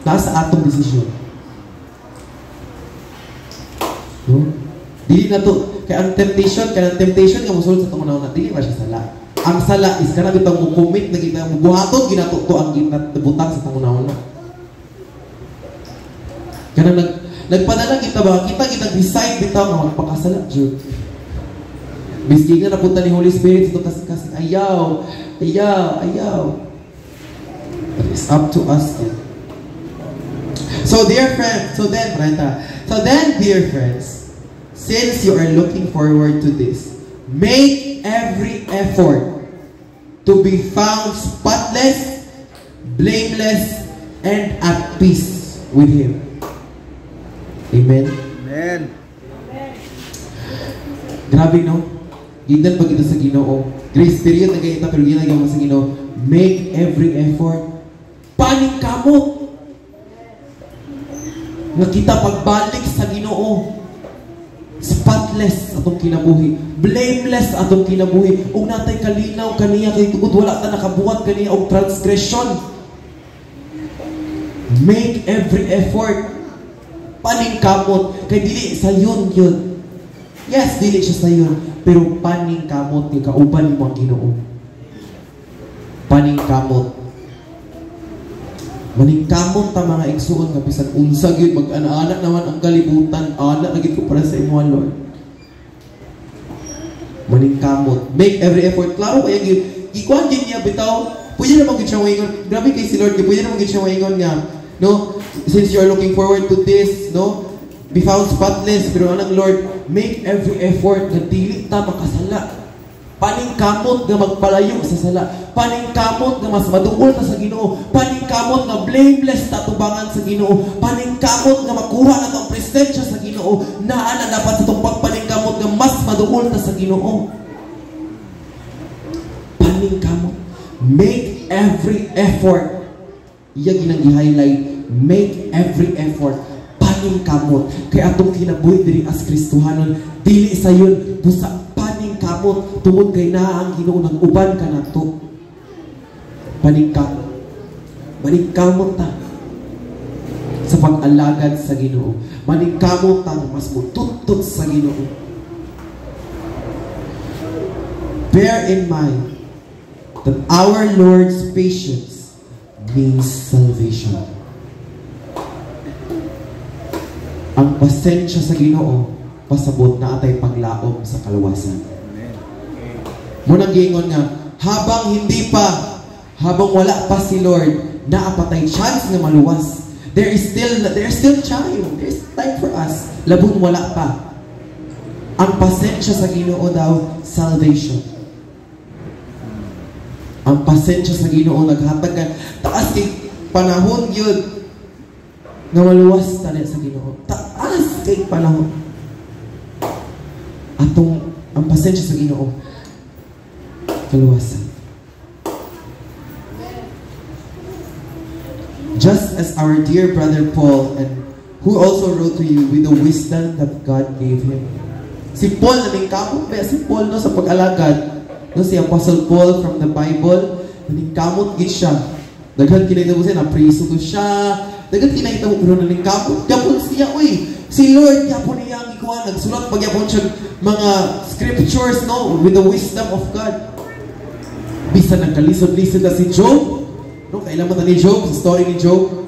B: Nasa atong desisyon. No? Dili na to. Kaya ang temptation nga musulod sa itong una dili ba siya sala. Ang sala is kanang itong mukumit na kita mubuhaton, ginatuto ang ginatubutang sa itong una. Kanang nagpadala kita ba? Kita decide bitaw nga magpakasala, Jude. Biski nga napunta ni Holy Spirit ito kasi ayaw. But it's up to us. So dear friends, dear friends, since you are looking forward to this, make every effort to be found spotless, blameless, and at peace with Him. Amen?
C: Amen.
B: Grabe, no? Gidan pag ito sa Ginoo. Grace period na ganyan pero ginagawa mo sa Ginoo. Make every effort. Panik kamot. Nga kita pagbalik sa Ginoo. Spotless atong kinabuhi. Blameless atong kinabuhi. Ug natay kalinaw kaniya kay tugod wala ta nakabuhat kaniya og transgression. Make every effort. Paning kamot kay dili sa yun. Yes, dili siya sayon, pero paning kamot ni kauban mo ang Ginoo. Paning kamot. Maning kamot ta mga igsuon nga bisan unsa gyud mag-ana-ana naman ang kalibutan, ana na gid ko para sa imo, Lord. Maning kamot. Make every effort. Klaro kaya gyud ikuan gyud niya bitaw. Pwede na mag-gid siya waingon. Grabe kay si Lord, pwede na mag-gid siya waingon nga. No, since you are looking forward to this, no, be found spotless. Pero anang Lord, make every effort na dili ta makasala. Paning kamot nga magpalayo sa sala. Paning kamot nga mas maduol ta sa Ginoo. Paning kamot nga blameless ta tubangan sa Ginoo. Paning kamot nga makuha na tong presensya sa Ginoo. Naa na dapat sa tong pagpaning kamot nga mas maduol ta sa Ginoo. Paning kamot. Make every effort. Iya ginang i-highlight. Make every effort. Paning kamot. Kaya atong kinabuhi diri as Kristohanon, dili sayon busa paning kamot tungod kay naa ang Ginoo nang uban ka nato. Paning kamot. Paning kamot ta sa pag-alagad sa Ginoo. Paning kamot ta mas mututot sa Ginoo. Bear in mind that our Lord's patience means salvation. Ang pasensya sa Ginoo pasabot na atay paglaom sa kaluwasan. Munang giingon nga habang wala pa si Lord naapatay chance nga maluwas. There's still time. There's time for us. Labun wala pa. Ang pasensya sa Ginoo daw salvation. Ang pasensya sa Ginoo naghatag ka taas kay panahon yun nga maluwas tali sa Ginoo. Taas kay panahon. Ang pasensya sa Ginoo kaluwasan. Just as our dear brother Paul, and who also wrote to you with the wisdom that God gave him. Si Paul naning kamot ba si Paul no sa pag-alagad. No, si Apostle Paul from the Bible, naning kamot gid siya. Daghan kinahitabo siya na priso to siya. Daghan kinahitabo pero naning kamot gapon siya uy. Si Lord yapon niya ang ikuan nagsulat pagyapon siya mga scriptures no with the wisdom of God. Bisan nagkalisod-lisod na si Job. No, kailan mo ni Job, sa story ni Job.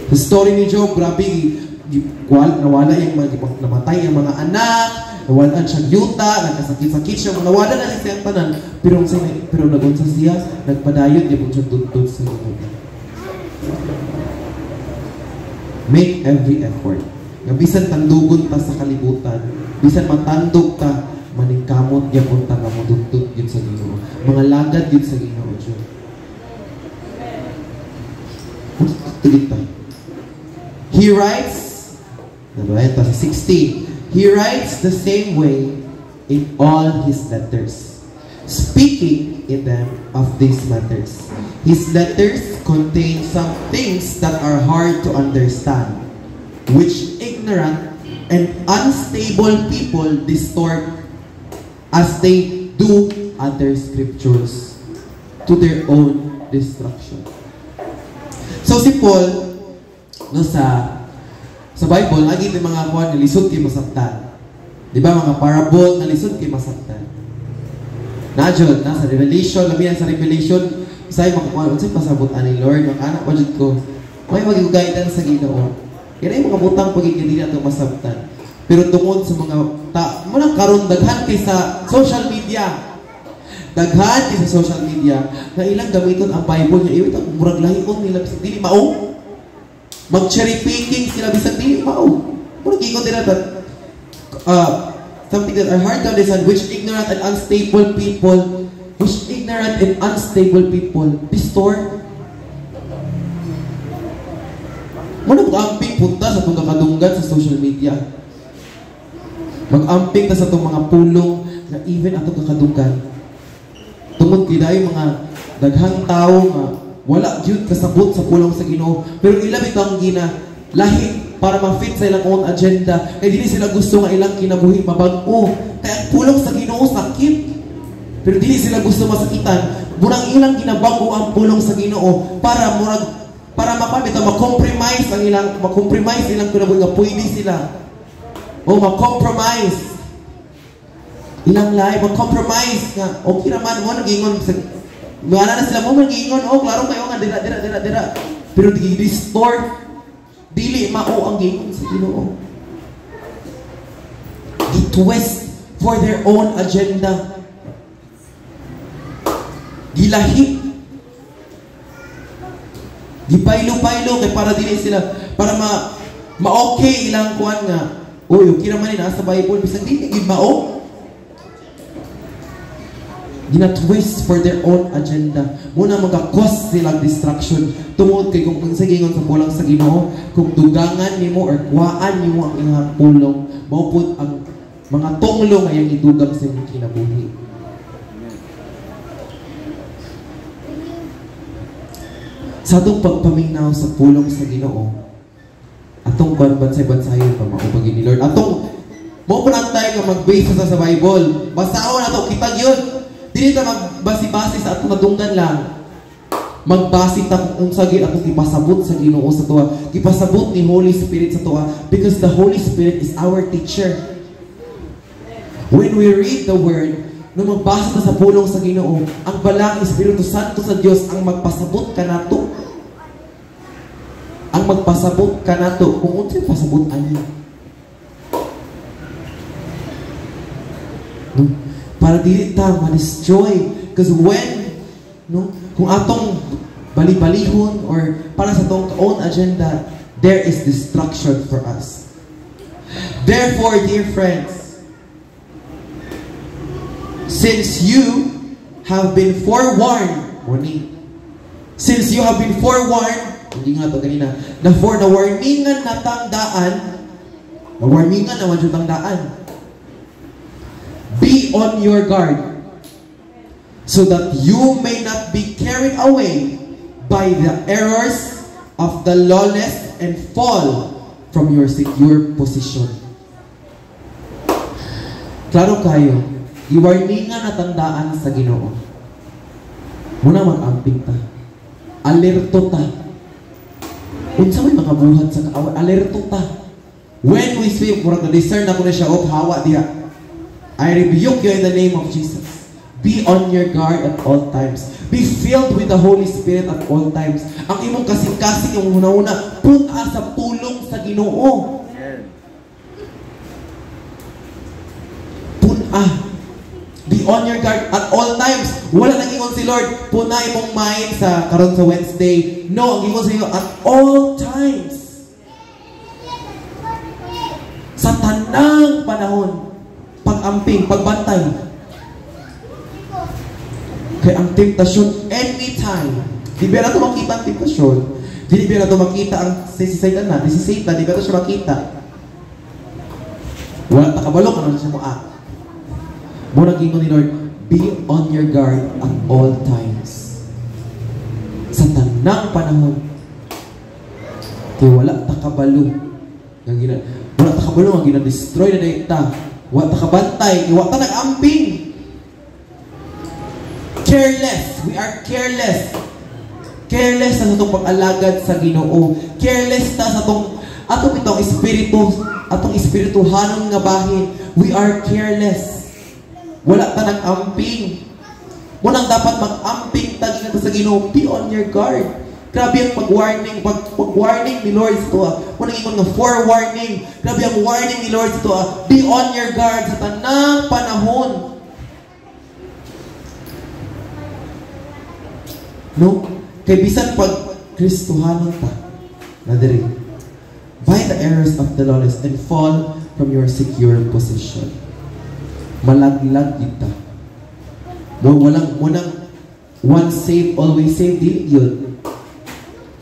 B: Sa story ni Job, grabe nawala yung namatay yung mga anak, nawalan siya yuta, nagkasakit-sakit siya, nawala na siya ang tanan, pero nagunsa siya, nagpadayod, di mo siya tutod sa Ginoo. Make every effort. Nga bisan tandugon ta sa kalibutan, bisan matandog ta, maningkamot gyapon ta nga modutod gyud sa Ginoo. Mga lagad gyud sa Ginoo Diyo. He writes, 16. He writes the same way in all his letters, speaking in them of these matters. His letters contain some things that are hard to understand, which ignorant and unstable people distort as they do other scriptures to their own destruction. So si Paul, no, sa Bible, lagi may mga kuha na lisod kay masabtan. Di ba? Mga parable na lisod kay masabtan. Najod, nasa Revelation, labi sa Revelation, sa'yo makakuha, unsay pasabutan ni Lord, mga anak pa ko, may mag-guidance sa Ginoo. Kaya yung mga butang pagiging na itong masabtan. Pero tungod sa mga, munang karon daghan kay sa social media. Daghan kay sa social media, na ilang gamiton ang Bible niya, iwit ang murag lahimon nila, bisag dili mao. Mag-cherry picking sila, bisag dili mao. Murag ikot nila that, something that are hard to understand, which ignorant and unstable people distort. Muna mag-amping punta sa itong kakadunggan sa social media. Mag-amping ta sa itong mga pulong na even atong kakadunggan. Tungod kida yung mga daghang tao nga wala gyud kasabot sa pulong sa Ginoo, pero ilang itong lahi para ma-fit sa ilang own agenda. Kaya dili sila gusto nga ilang kinabuhi mabag-o. Kaya pulong sa Ginoo sakit. Pero dili sila gusto masakitan. Murang ilang ginabago ang pulong sa Ginoo para makompromise ang ilang kinabuhi nga pwede sila. O mag-compromise. Ilang lahi, mag-compromise nga. Okay naman mo, nag-ingon. Mga na sila mo, nag-ingon. O, klaro kayo nga, dira. Pero di-distort. Dili, mao ang gingon sa Ginoo. Di-twist for their own agenda. Gilahi. Gipaylo-paylo kay para dili sila para ma-okay ilang kuan nga. Uy, okay naman ni nasa Bible bisag dili gid mao. Gina-twist for their own agenda. Muna magka-cause silang distraction. Tungod kay kung sa gingon sa pulang sa Ginoo, kung dugangan nimo or kuhaan nimo ang ilang pulong, maupod ang mga tunglong ay ang idugang sa imong kinabuhi. Sa atong pagpaminaw sa pulong sa Ginoo, atong bansay-bansayon pa maubagi ni Lord. Atong mo lang tayo nga mag-base sa Bible. Basahon nato kitag yun. Dili ta magbasi-basi sa atong nadunggan lang. Magbasi ta kung sagi atong ipasabot sa Ginoo sa tuwa. Ipasabot ni Holy Spirit sa tuwa because the Holy Spirit is our teacher. When we read the Word, nung magbasa ta sa pulong sa Ginoo, ang balang Espiritu Santo sa Dios ang magpasabot kanato. Ang magpasabot kanato kung unsay pasabot ani. No? Para dili ta ma-destroy because when kung atong bali-balihon or para sa atong own agenda, there is destruction for us. Therefore, dear friends, since you have been forewarned, since you have been forewarned, hindi nga ito kanina, na for the warningan na tangdaan, na warningan na wadyong tangdaan, be on your guard, so that you may not be carried away by the errors of the lawless and fall from your secure position. Klaro kayo, iwarningan na tandaan sa Ginoo. Muna mag-amping ta. Alerto ta. Unsa may mga buhat sa kaaway, alerto ta. When we speak, murag na-discern ako na siya, hawa diha. I rebuke you in the name of Jesus. Be on your guard at all times. Be filled with the Holy Spirit at all times. Ang imong kasing-kasing yung una-una, punta sa pulong sa Ginoo. Be on your guard at all times. Wala nang ingon si Lord, puna imong mind sa karon sa Wednesday. No, ang ingon sa iyo at all times. Sa tanang panahon, pag-amping, pagbantay. Kaya ang temptasyon, anytime. Di ba na ito makita ang temptasyon? Di ba na ito makita ang si Satan na? Si Satan, di ba ito siya makita? Wala takabalok, ano siya mo Muna gingon ni Lord, be on your guard at all times. Sa tanang panahon, kaya wala takabalo. Wala takabalo nga gina-destroy na daita. Wala takabantay, wala ta nag-amping. Careless. We are careless. Careless sa itong pag-alagad sa Ginoo. Careless ta sa itong espirituhanon nga bahin. We are careless. Wala ta nag-amping. Walang dapat mag-amping tagin sa Ginoo. Be on your guard. Grabe ang pag-warning ni Lord sa tuwa. Walang ingon nga forewarning. Grabe ang warning ni Lord sa tuwa. Be on your guard sa tanang panahon. No? Kay bisan pag Kristohanon ta na diri. By the errors of the lawless and fall from your secure position. Malaglag kita. Walang once saved, always saved, dili yun.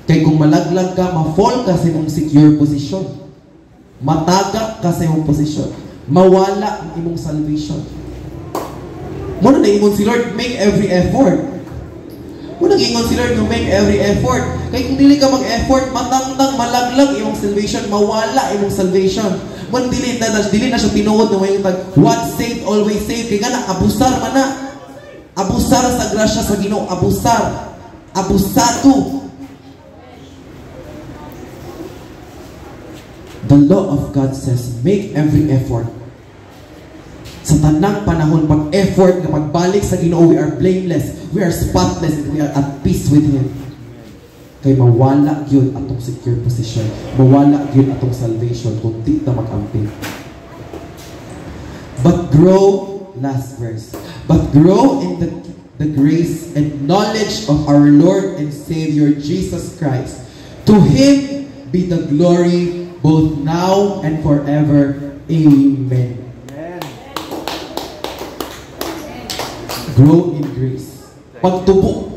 B: Kay kung malaglag ka, ma-fall ka sa imong secure position. Matagak ka sa imong position. Mawala ang imong salvation. Muna na ingon si Lord, make every effort. Muna ingon si Lord, make every effort. Kay kung dili ka mag-effort, matangtang malaglag imong salvation, mawala imong salvation. Man dili na siya tinuod na may once saved, always saved. Kaya nga na, abusar man na. Abusar sa grasya sa Ginoo. Abusar. Abusado. The law of God says, make every effort. Sa tanang panahon, pag-effort na pagbalik sa Ginoo, we are blameless, we are spotless, and we are at peace with Him. Kay mawala yun atong secure position, mawala yun atong salvation kung di na mag-amping. But grow, last verse, but grow in the grace and knowledge of our Lord and Savior Jesus Christ. To Him be the glory both now and forever. Amen. Grow in grace. Pagtubo.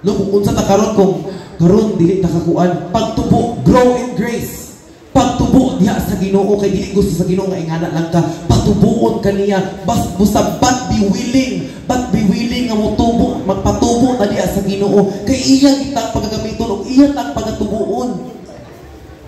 B: Kung unsa ta karon kung karon dili nakakuan, pagtubo, grow in grace. Pagtubo diha sa Ginoo kay dili gusto sa Ginoo nga ingana lang ka, patubuon kaniya. Bas busab but be willing nga motubo, magpatubo ta diha sa Ginoo kay iya kita pagagamiton ug iya ta pagatubuon.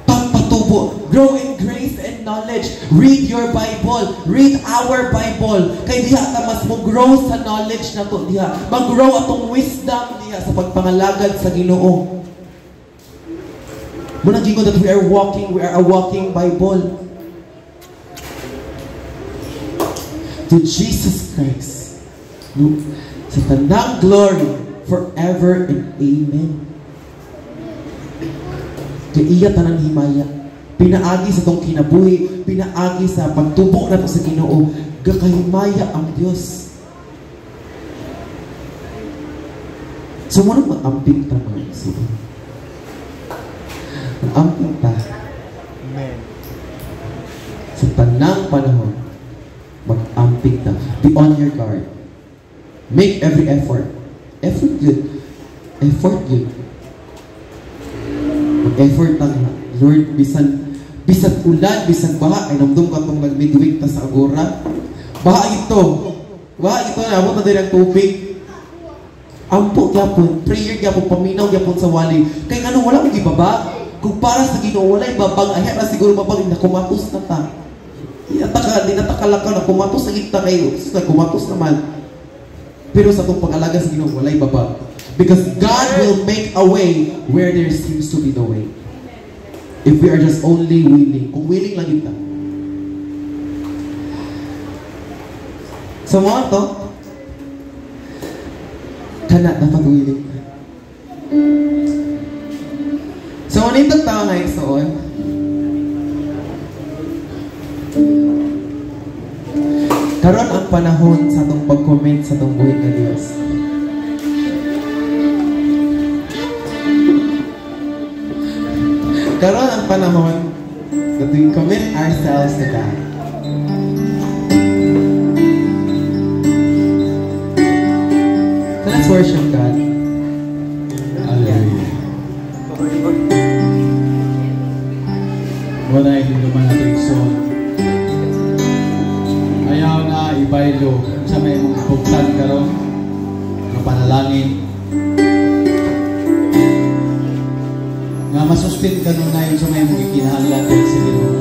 B: Pagpatubo, grow in grace and knowledge. Read your Bible, read our Bible kay diha ta mas mo grow sa knowledge nato diha, mag-grow atong wisdom diha sa pagpangalagad sa Ginoo. Muna gingon that we are a walking Bible. To Jesus Christ, sa tanang glory, forever and amen. Kaya iya tanang himaya, pinaagi sa tong kinabuhi, pinaagi sa pagtubo na to sa Ginoo, gakahimaya ang Diyos. So, mo nang mag-amping ta mga isip. Mag-amping ta.
C: Amen.
B: Sa tanang panahon, mag-amping ta. Be on your guard. Make every effort. Effort good. Effort good. Mag-effort lang. Lord, bisan ulan, bisan baha, ay namdum ka itong nagmidwig ta sa agora. Baha ito. Nabot na din ang tubig. Ampo gyapon, prayer gyapon, paminaw gyapon sa wali. Kay ano, wala mong ibaba. Kung para sa Ginoo, wala ibabang, ay na siguro mabang, na kumatos na ta. Di natakalakaw na kumatos na kita kayo. Kumatos naman. Pero sa itong pag-alaga sa Ginoo, wala ibaba. Because God will make a way where there seems to be no way. If we are just only willing. Kung willing lang kita. So mga to, kana dapat willing. So ano yung tao ngayon soon? Karon ang panahon sa itong pag-comment sa itong buhay ng Diyos. Karon ang panahon that we commit ourselves to God. So let's worship God.
C: Hallelujah. Muna yung luman natin son. Ayaw na ibaylo sa may mga buktan karon ng panalangin. Nga masustin ka nun na yun sa may mga kinahanglan din sa Ginoo.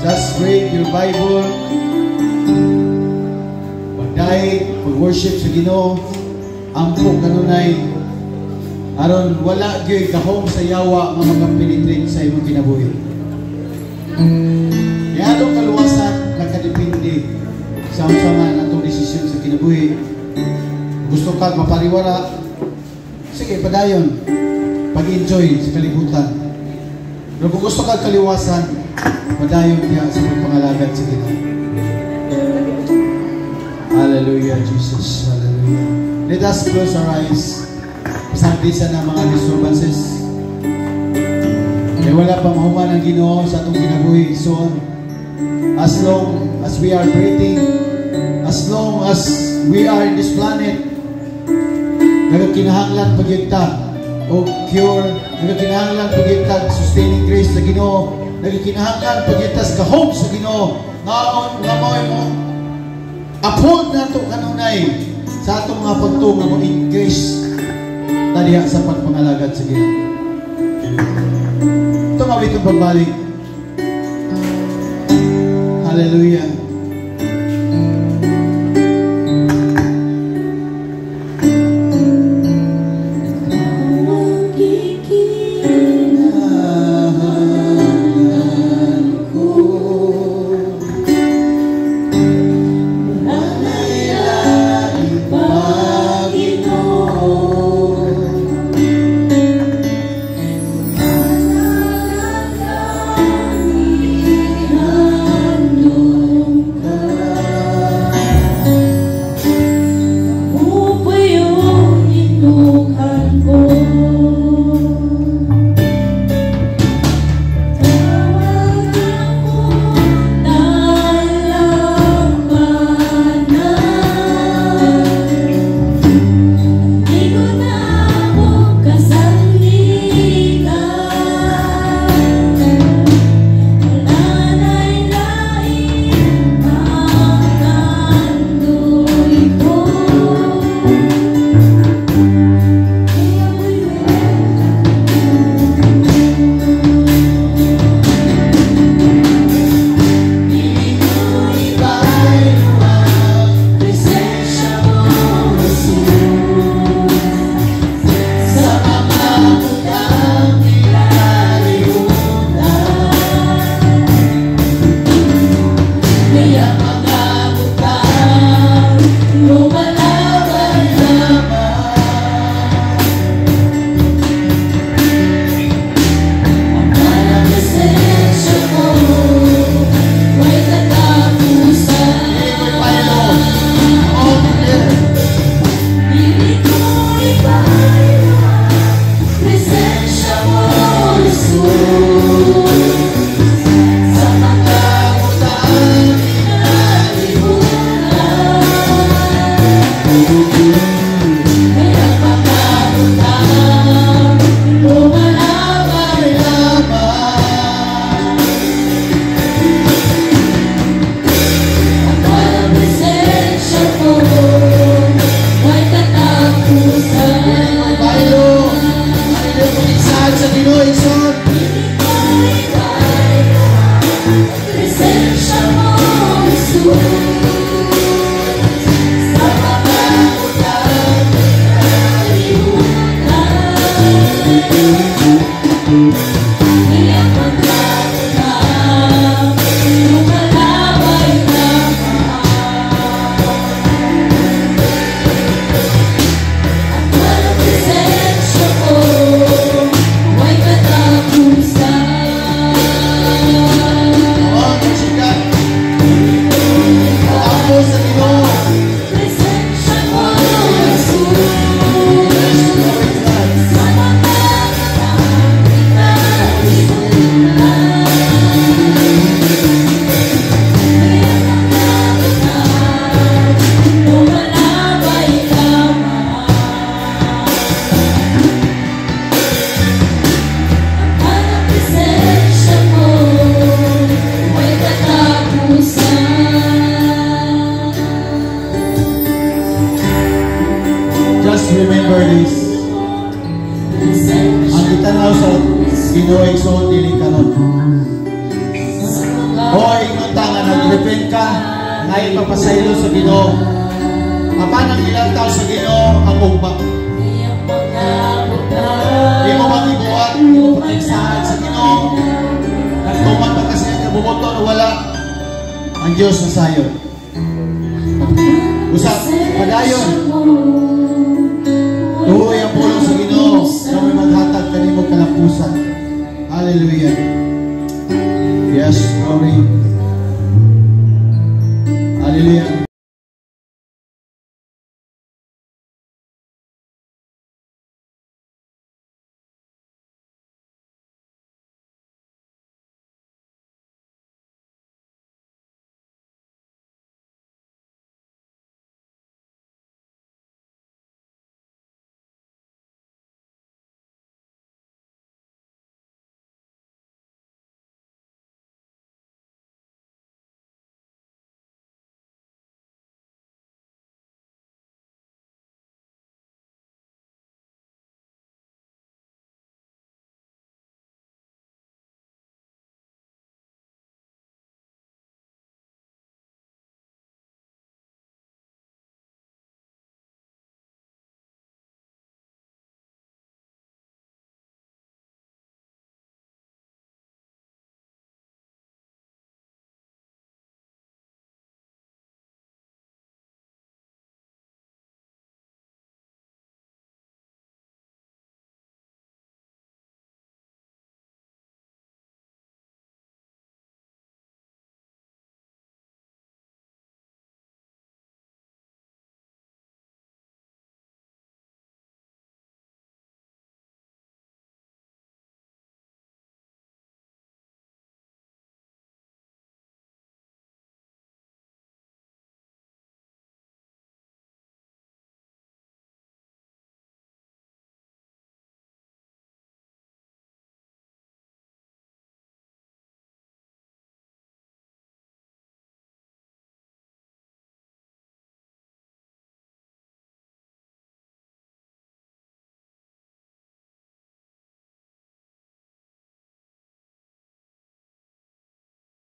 C: Just read your Bible. Pagdaig, pag-worship sa Ginoo. Ampok kanunay aron wala gyud gahom sa yawa nga mga penetrate sa imong kinabuhi. Yadong kaluwasan nakadepende sa unsa natong desisyon sa kinabuhi. Gusto ka mapariwara, sige padayon, pag-enjoy sa kalibutan. Pero kung gusto ka kaliwasan, padayon diha sa pagpangalagad sa Ginoo. Hallelujah, Jesus. Hallelujah. Let us close our eyes. Sambisa na mga disturbances. Kaya wala pang mahuman ang Ginoo sa atong kinabuhi. So, as long as we are breathing, as long as we are in this planet, nagakinahanglan pagyagta o cure, nagakinahanglan pagyagta sustaining grace sa Ginoo, nagakinahanglan pagyagta sa kahom sa Ginoo. Nga mo uphold na ito kanunay sa atong mga pagtunga mo increase taliha sa pagpangalagad sa Ginoo. Ito nga itong pagbalik. Hallelujah.
A: sa mga utang inalimutan. Kaya mga utang lumalabay lamang. Ang walang presensya mo may katapusan. Bailo, ano yung pag-isahan sa Pinoy, son? Presensya mo, Jesus, sa mga utang inalimutan. Kaya mga utang lumalabay lamang. At walang presensya mo may katapusan. Oh, kasikat. Ako sa Ginoo. Presensya mo, Jesus, sa mga utang inalimutan. Kaya mga utang lumalabay lamang. Ang presensya mo may katapusan.
C: Just remember this. Ang itanaw sa Ginoo igsoon dili karon. O ingon ta nga nag-repent ka, nga ipapasaylo sa Ginoo. Apan ang ilang tao sa Ginoo ang ugma. Di mo magiguan, di mo pagkiksahan sa Ginoo. Nagtuman pa kasi ang kabubuto na wala ang Diyos na sayo. Usap, padayon. Tuhoy ang pulong sa Ginoo na may maghatag kanimo kalapusan. Hallelujah. Yes, glory. Hallelujah.